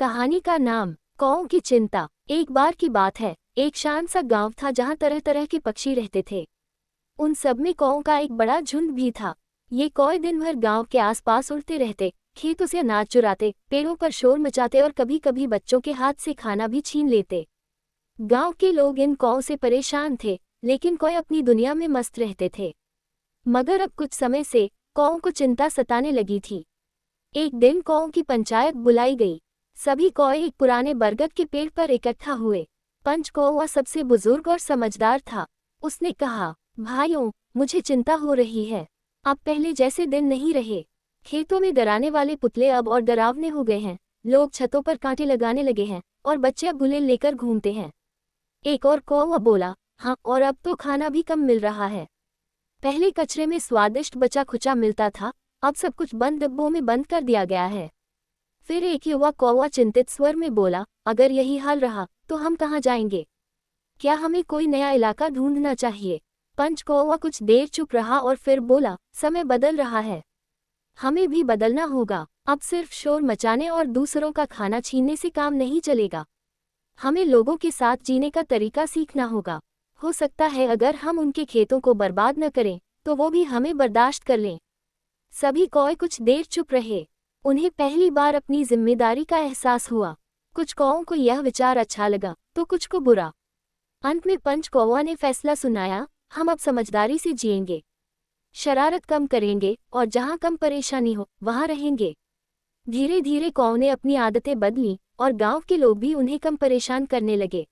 कहानी का नाम कौओं की चिंता। एक बार की बात है, एक शांत सा गांव था जहां तरह तरह के पक्षी रहते थे। उन सब में कौओं का एक बड़ा झुंड भी था। ये कौए दिन भर गांव के आसपास उड़ते रहते, खेतों से अनाज चुराते, पेड़ों पर शोर मचाते और कभी कभी बच्चों के हाथ से खाना भी छीन लेते। गांव के लोग इन कौओं से परेशान थे, लेकिन कौए अपनी दुनिया में मस्त रहते थे। मगर अब कुछ समय से कौओं को चिंता सताने लगी थी। एक दिन कौओं की पंचायत बुलाई गई। सभी कौए एक पुराने बरगद के पेड़ पर इकट्ठा हुए। पंच कौवा सबसे बुजुर्ग और समझदार था। उसने कहा, भाइयों, मुझे चिंता हो रही है। अब पहले जैसे दिन नहीं रहे। खेतों में डराने वाले पुतले अब और डरावने हो गए हैं। लोग छतों पर कांटे लगाने लगे हैं और बच्चे अब गुलेल लेकर घूमते हैं। एक और कौवा बोला, हाँ, और अब तो खाना भी कम मिल रहा है। पहले कचरे में स्वादिष्ट बचा खुचा मिलता था, अब सब कुछ बंद डिब्बों में बंद कर दिया गया है। फिर एक युवा कौवा चिंतित स्वर में बोला, अगर यही हाल रहा तो हम कहाँ जाएंगे? क्या हमें कोई नया इलाका ढूंढना चाहिए? पंच कौवा कुछ देर चुप रहा और फिर बोला, समय बदल रहा है। हमें भी बदलना होगा। अब सिर्फ शोर मचाने और दूसरों का खाना छीनने से काम नहीं चलेगा। हमें लोगों के साथ जीने का तरीका सीखना होगा। हो सकता है अगर हम उनके खेतों को बर्बाद न करें तो वो भी हमें बर्दाश्त कर लें। सभी कौए कुछ देर चुप रहे। उन्हें पहली बार अपनी जिम्मेदारी का एहसास हुआ। कुछ कौओं को यह विचार अच्छा लगा तो कुछ को बुरा। अंत में पंच कौवा ने फैसला सुनाया, हम अब समझदारी से जिएंगे, शरारत कम करेंगे और जहाँ कम परेशानी हो वहाँ रहेंगे। धीरे धीरे कौओं ने अपनी आदतें बदली और गांव के लोग भी उन्हें कम परेशान करने लगे।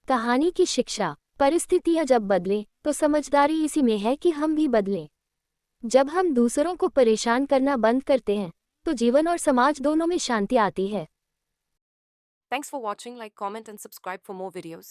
कहानी की शिक्षा, परिस्थितियां जब बदलें तो समझदारी इसी में है कि हम भी बदलें। जब हम दूसरों को परेशान करना बंद करते हैं तो जीवन और समाज दोनों में शांति आती है। Thanks for watching. Like, comment, and subscribe for more videos.